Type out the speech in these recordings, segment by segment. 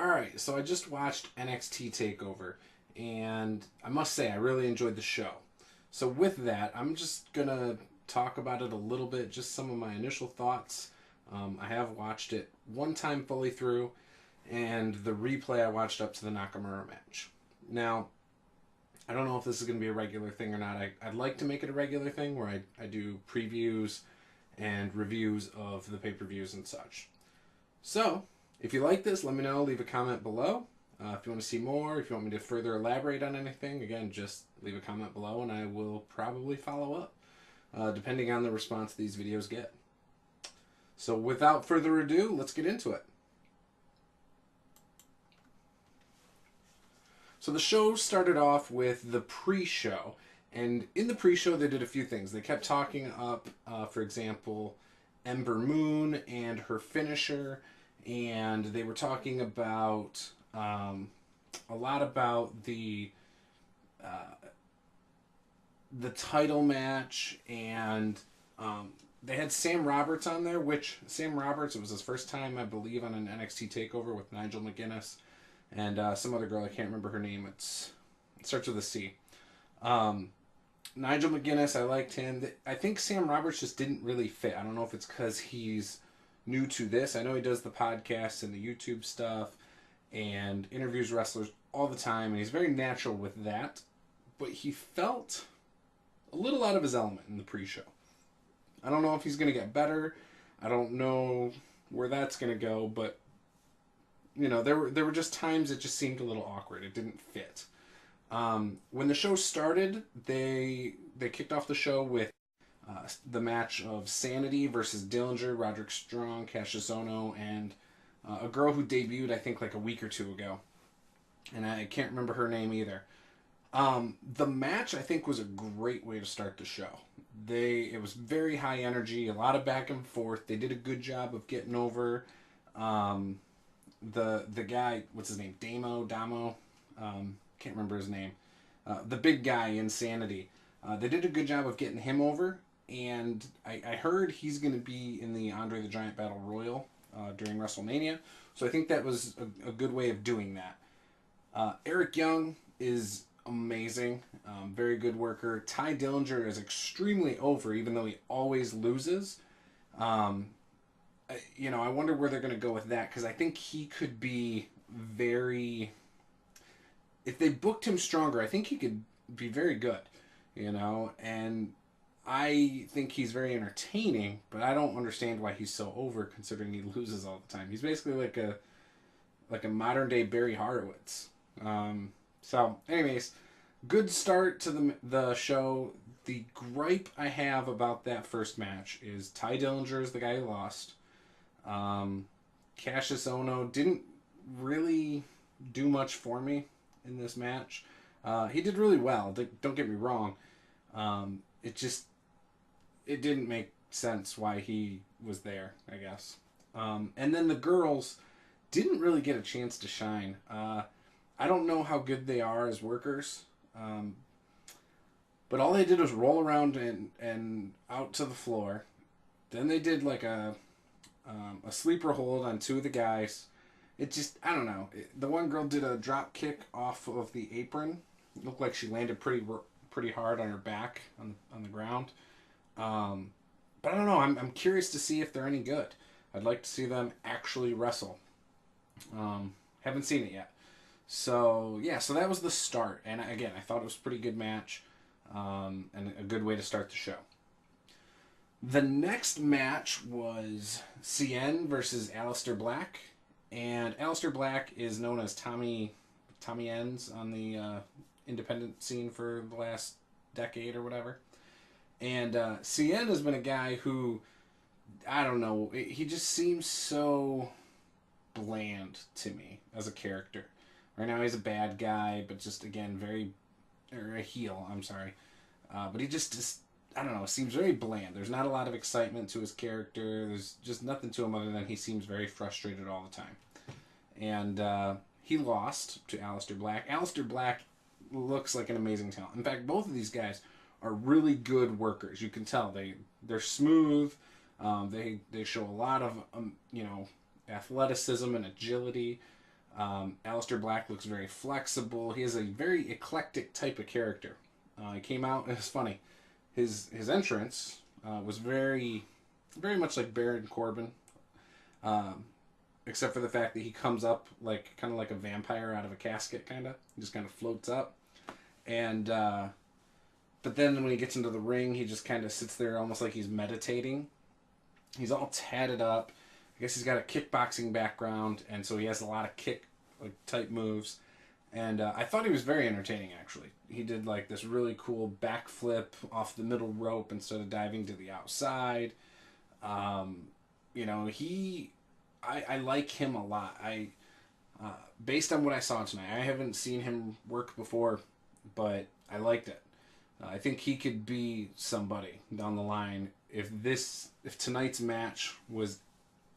Alright, so I just watched NXT Takeover, and I must say I really enjoyed the show. So with that, I'm just going to talk about it a little bit, just some of my initial thoughts. I have watched it one time fully through, and the replay I watched up to the Nakamura match. Now, I don't know if this is going to be a regular thing or not. I'd like to make it a regular thing where I do previews and reviews of the pay-per-views and such. So, if you like this, let me know. Leave a comment below. If you want to see more, if you want me to further elaborate on anything, again, just leave a comment below and I will probably follow up, depending on the response these videos get. So without further ado, let's get into it. So the show started off with the pre-show. And in the pre-show, they did a few things. They kept talking up, for example, Ember Moon and her finisher. And they were talking about a lot about the title match, and they had Sam Roberts on there, which Sam Roberts, it was his first time, I believe, on an NXT TakeOver with Nigel McGuinness and some other girl, I can't remember her name. It starts with a C. Nigel McGuinness, I liked him. I think Sam Roberts just didn't really fit. I don't know if it's because he's new to this. I know he does the podcasts and the YouTube stuff and interviews wrestlers all the time, and he's very natural with that, but he felt a little out of his element in the pre-show. I don't know if he's going to get better. I don't know where that's going to go, but you know, there were just times it just seemed a little awkward. It didn't fit. When the show started, they kicked off the show with the match of Sanity versus Dillinger, Roderick Strong, Kassius Ohno, and a girl who debuted, I think, like a week or two ago. And I can't remember her name either. The match, I think, was a great way to start the show. It was very high energy, a lot of back and forth. They did a good job of getting over the guy, what's his name? Damo? Can't remember his name. The big guy in Sanity. They did a good job of getting him over. And I heard he's going to be in the Andre the Giant Battle Royal during WrestleMania. So I think that was a good way of doing that. Eric Young is amazing. Very good worker. Ty Dillinger is extremely over, even though he always loses. You know, I wonder where they're going to go with that, because I think he could be very... If they booked him stronger, I think he could be very good, you know, and I think he's very entertaining, but I don't understand why he's so over, considering he loses all the time. He's basically like a modern day Barry Horowitz. So, anyways, good start to the show. The gripe I have about that first match is Ty Dillinger is the guy who lost. Kassius Ohno didn't really do much for me in this match. He did really well, don't get me wrong. It didn't make sense why he was there, I guess. And then the girls didn't really get a chance to shine. I don't know how good they are as workers, but all they did was roll around and out to the floor. Then they did like a sleeper hold on two of the guys. It just, I don't know. The one girl did a drop kick off of the apron. It looked like she landed pretty hard on her back on the ground. But I don't know. I'm curious to see if they're any good. I'd like to see them actually wrestle. Haven't seen it yet. So, yeah, so that was the start. And again, I thought it was a pretty good match, and a good way to start the show. The next match was Cien versus Aleistair Black. And Aleistair Black is known as Tommy Ends on the independent scene for the last decade or whatever. And Cien has been a guy who, I don't know, he just seems so bland to me as a character. Right now he's a bad guy, but just, again, or a heel, I'm sorry. But he just, I don't know, seems very bland. There's not a lot of excitement to his character. There's just nothing to him other than he seems very frustrated all the time. And he lost to Aleistair Black. Aleistair Black looks like an amazing talent. In fact, both of these guys are really good workers. You can tell they're smooth. They show a lot of you know, athleticism and agility. Aleistair Black looks very flexible. He has a very eclectic type of character. He came out, it was funny. His entrance was very, very much like Baron Corbin, um, except for the fact that he comes up like kind of like a vampire out of a casket, kind of. He just kind of floats up, and but then when he gets into the ring, he just kind of sits there almost like he's meditating. He's all tatted up. I guess he's got a kickboxing background, and so he has a lot of kick like type moves. And I thought he was very entertaining, actually. He did like this really cool backflip off the middle rope instead of diving to the outside. You know, I like him a lot. Based on what I saw tonight, I haven't seen him work before, but I liked it. I think he could be somebody down the line if tonight's match was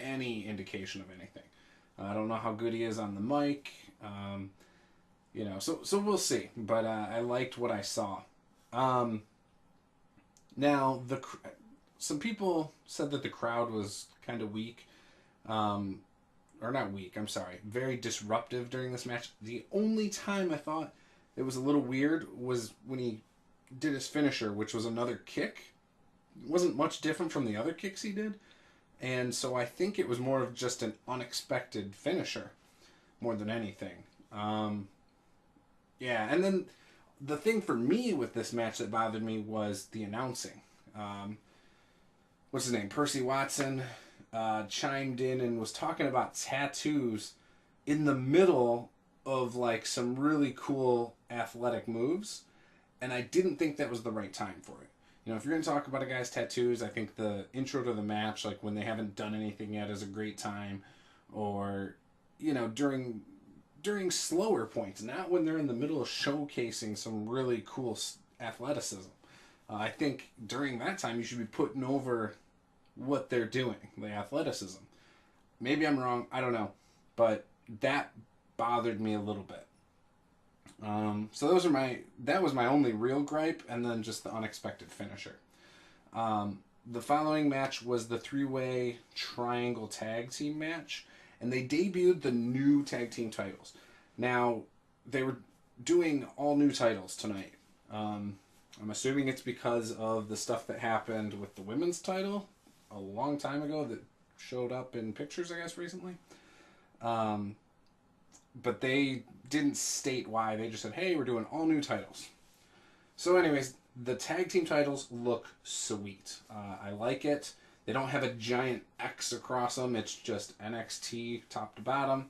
any indication of anything. I don't know how good he is on the mic. You know, so we'll see. But I liked what I saw. Now some people said that the crowd was kind of weak, or not weak. I'm sorry, very disruptive during this match. The only time I thought it was a little weird was when he did his finisher, which was another kick. It wasn't much different from the other kicks he did, and so I think it was more of just an unexpected finisher, more than anything. Yeah, and then the thing for me with this match that bothered me was the announcing. What's his name? Percy Watson chimed in and was talking about tattoos in the middle of like some really cool athletic moves, and I didn't think that was the right time for it. You know, if you're going to talk about a guy's tattoos, I think the intro to the match, like when they haven't done anything yet, is a great time, or you know, during slower points, not when they're in the middle of showcasing some really cool athleticism. I think during that time you should be putting over what they're doing, the athleticism. Maybe I'm wrong, I don't know, but that bothered me a little bit. So that was my only real gripe, and then just the unexpected finisher. The following match was the 3-way triangle tag team match, and they debuted the new tag team titles. Now, they were doing all new titles tonight. I'm assuming it's because of the stuff that happened with the women's title a long time ago that showed up in pictures, I guess, recently. But they didn't state why. They just said, hey, we're doing all new titles. So anyways, the tag team titles look sweet. I like it. They don't have a giant X across them. It's just NXT top to bottom.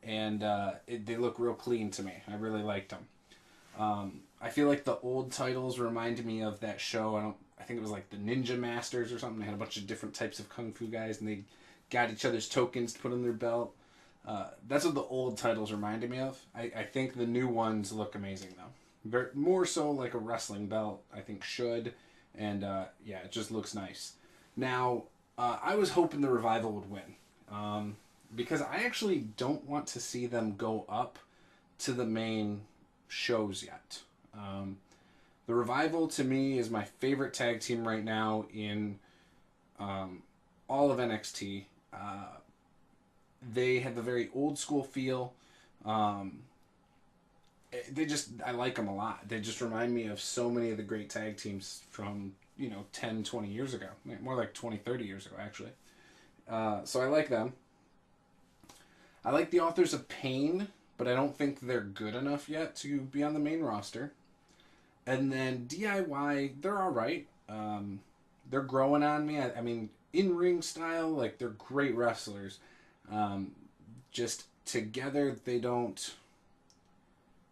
And they look real clean to me. I really liked them. I feel like the old titles reminded me of that show. I think it was like the Ninja Masters or something. They had a bunch of different types of kung fu guys, and they got each other's tokens to put on their belt. That's what the old titles reminded me of. I think the new ones look amazing, though. More so like a wrestling belt, I think should. And yeah, it just looks nice. Now, I was hoping the Revival would win. Because I actually don't want to see them go up to the main shows yet. The Revival, to me, is my favorite tag team right now in all of NXT. They have a very old school feel. I like them a lot. They just remind me of so many of the great tag teams from, 10, 20 years ago. More like 20, 30 years ago, actually. So I like them. I like the Authors of Pain, but I don't think they're good enough yet to be on the main roster. And then DIY, they're alright. They're growing on me. I mean, in-ring style, like, they're great wrestlers. Just together, they don't...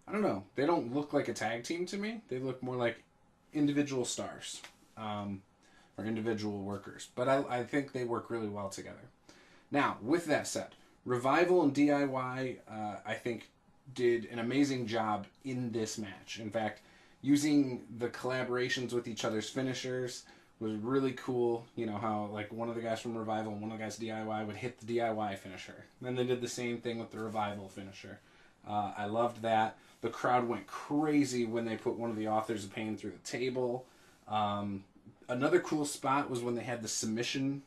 I don't know. They don't look like a tag team to me. They look more like individual stars. Or individual workers. But I think they work really well together. Now, with that said, Revival and DIY, I think, did an amazing job in this match. In fact, using the collaborations with each other's finishers was really cool. You know how like one of the guys from Revival and one of the guys DIY would hit the DIY finisher. Then they did the same thing with the Revival finisher. I loved that. The crowd went crazy when they put one of the Authors of Pain through the table. Another cool spot was when they had the submission.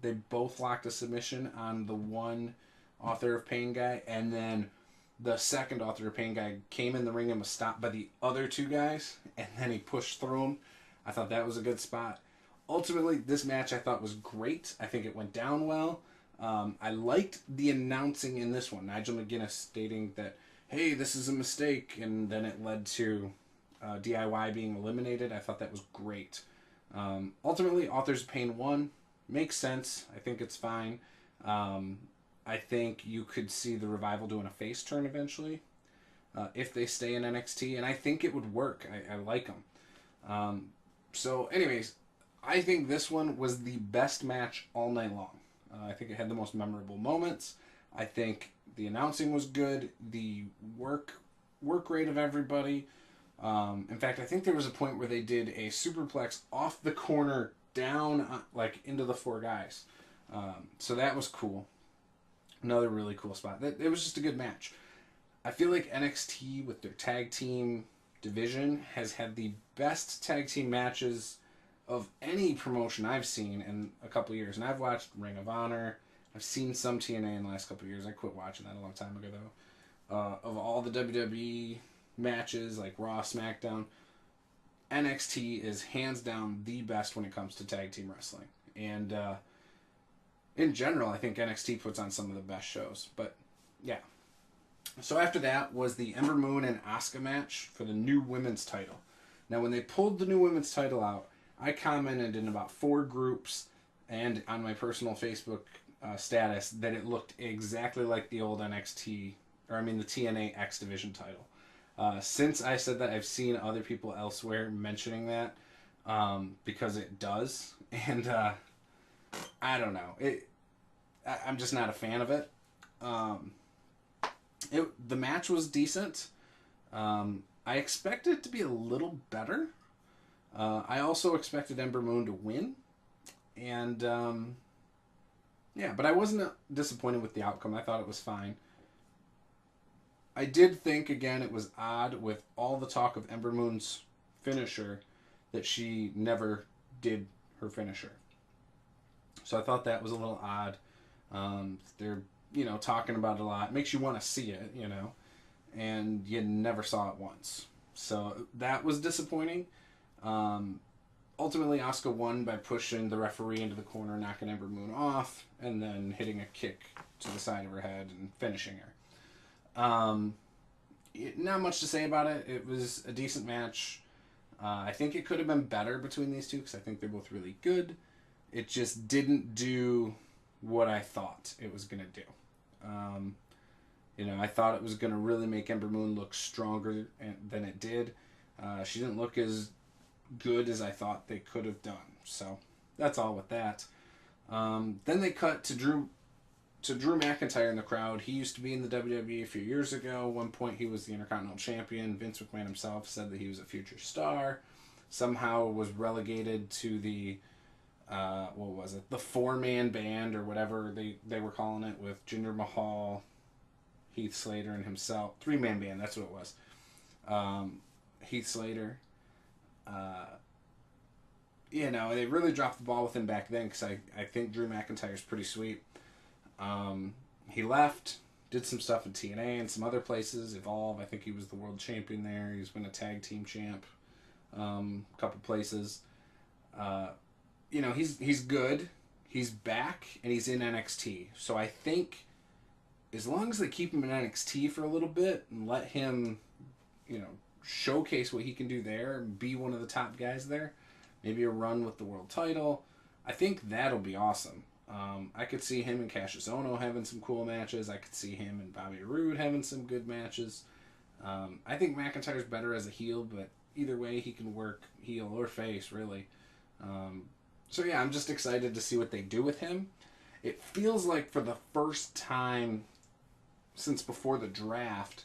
They both locked a submission on the one Author of Pain guy, and then the second Author of Pain guy came in the ring and was stopped by the other two guys, and then he pushed through him. I thought that was a good spot. Ultimately, this match I thought was great. I think it went down well. I liked the announcing in this one. Nigel McGuinness stating that, hey, this is a mistake, and then it led to DIY being eliminated. I thought that was great. Ultimately, Authors of Pain won. Makes sense. I think it's fine. I think you could see the Revival doing a face turn eventually if they stay in NXT, and I think it would work. I like them. So anyways, I think this one was the best match all night long. I think it had the most memorable moments. I think the announcing was good. The work rate of everybody. In fact, I think there was a point where they did a superplex off the corner down like into the four guys. So that was cool. Another really cool spot. It was just a good match. I feel like NXT with their tag team division has had the best tag team matches of any promotion I've seen in a couple of years. And I've watched Ring of Honor. I've seen some TNA in the last couple of years. I quit watching that a long time ago, though. Of all the WWE matches, like Raw, SmackDown, NXT is hands down the best when it comes to tag team wrestling. And in general, I think NXT puts on some of the best shows. But, yeah. So after that was the Ember Moon and Asuka match for the new women's title. Now, when they pulled the new women's title out, I commented in about 4 groups and on my personal Facebook status that it looked exactly like the old NXT, the TNA X Division title. Since I said that, I've seen other people elsewhere mentioning that because it does. And I don't know. I'm just not a fan of it. The match was decent. I expected it to be a little better. I also expected Ember Moon to win. And, but I wasn't disappointed with the outcome. I thought it was fine. I did think, again, it was odd with all the talk of Ember Moon's finisher that she never did her finisher. So I thought that was a little odd. They're, talking about it a lot. It makes you want to see it, and you never saw it once. So that was disappointing. Ultimately, Asuka won by pushing the referee into the corner, knocking Ember Moon off, and then hitting a kick to the side of her head and finishing her. Not much to say about it. It was a decent match. I think it could have been better between these two because I think they're both really good. It just didn't do what I thought it was going to do. I thought it was going to really make Ember Moon look stronger than it did. She didn't look as good as I thought they could have done. So that's all with that. Then they cut to Drew McIntyre in the crowd. He used to be in the WWE a few years ago. At one point, he was the Intercontinental Champion. Vince McMahon himself said that he was a future star. Somehow was relegated to the, the 4-man band or whatever they were calling it with Jinder Mahal, Heath Slater, and himself. 3-man band, that's what it was. Heath Slater. They really dropped the ball with him back then because I think Drew McIntyre's pretty sweet. He left, did some stuff in TNA and some other places. Evolve, I think he was the world champion there. He's been a tag team champ a couple places. He's good. He's back, and he's in NXT. So I think as long as they keep him in NXT for a little bit and let him, showcase what he can do there and be one of the top guys there, maybe a run with the world title, I think that'll be awesome. I could see him and Kassius Ohno having some cool matches. I could see him and Bobby Roode having some good matches. I think McIntyre's better as a heel, but either way he can work heel or face, really. I'm just excited to see what they do with him. It feels like for the first time since before the draft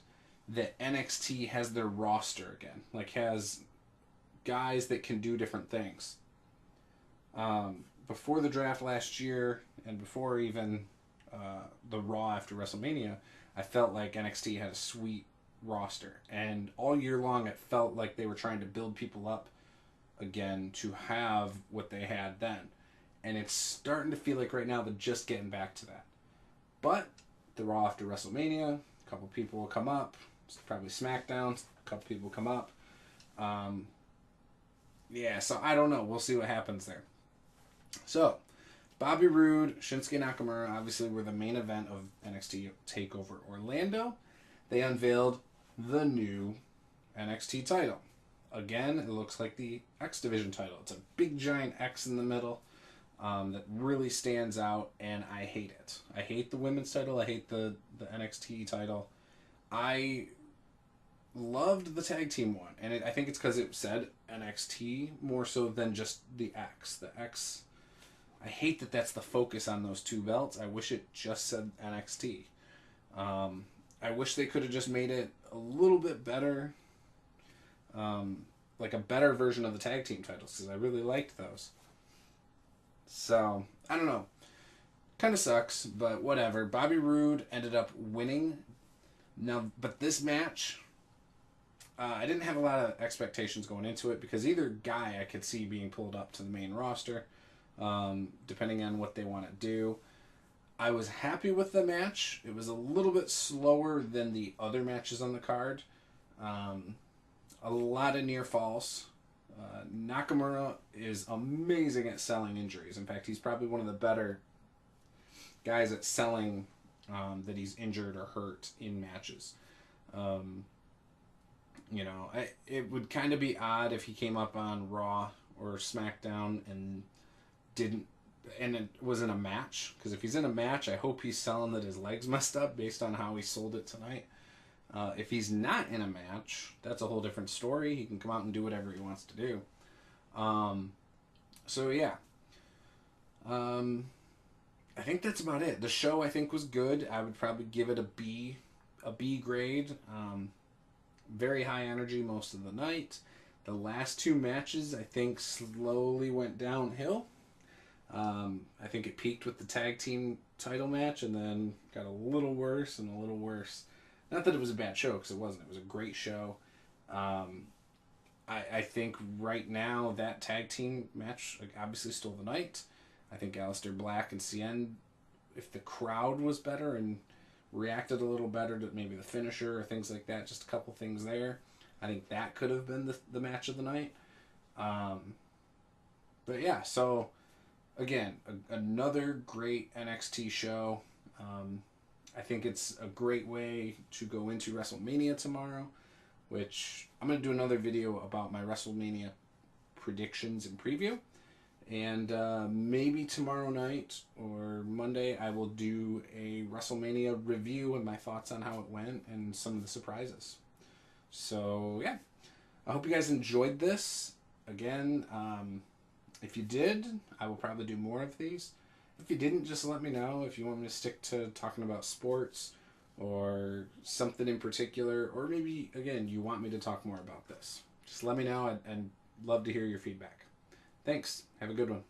that NXT has their roster again. Like, has guys that can do different things. Before the draft last year, and before even the Raw after WrestleMania, I felt like NXT had a sweet roster. And all year long, it felt like they were trying to build people up again to have what they had then. And it's starting to feel like right now they're just getting back to that. But the Raw after WrestleMania. A couple people will come up. Probably SmackDown. A couple people come up. Yeah, so I don't know. We'll see what happens there. So, Bobby Roode, Shinsuke Nakamura, obviously were the main event of NXT TakeOver Orlando. They unveiled the new NXT title. Again, it looks like the X Division title. It's a big giant X in the middle that really stands out, and I hate it. I hate the women's title. I hate the NXT title. I loved the tag team one, and I think it's because it said NXT more so than just the X. The X, I hate that that's the focus on those two belts. I wish it just said NXT. I wish they could have just made it a little bit better, like a better version of the tag team titles, because I really liked those. So, I don't know. Kind of sucks, but whatever. Bobby Roode ended up winning. Now, but this match, I didn't have a lot of expectations going into it, because either guy I could see being pulled up to the main roster, depending on what they want to do. I was happy with the match. It was a little bit slower than the other matches on the card. A lot of near falls. Nakamura is amazing at selling injuries. In fact, he's probably one of the better guys at selling that he's injured or hurt in matches. You know, it would kind of be odd if he came up on Raw or SmackDown and it was in a match. Because if he's in a match, I hope he's selling that his leg's messed up based on how he sold it tonight. If he's not in a match, that's a whole different story. He can come out and do whatever he wants to do. So yeah. I think that's about it. The show, I think, was good. I would probably give it a B grade. Very high energy most of the night. The last two matches, I think, slowly went downhill. I think it peaked with the tag team title match and then got a little worse and a little worse. Not that it was a bad show, because it wasn't. It was a great show. I think right now that tag team match obviously stole the night. I think Aleistair Black and Cien, if the crowd was better and reacted a little better to maybe the finisher or things like that, just a couple things there, I think that could have been the match of the night. But yeah, so again, another great NXT show. I think it's a great way to go into WrestleMania tomorrow, which I'm going to do another video about my WrestleMania predictions and preview. And maybe tomorrow night or Monday I will do a WrestleMania review and my thoughts on how it went and some of the surprises. So yeah, I hope you guys enjoyed this. Again, if you did, I will probably do more of these. If you didn't, just let me know if you want me to stick to talking about sports or something in particular, or maybe, again, you want me to talk more about this. Just let me know, and love to hear your feedback. Thanks. Have a good one.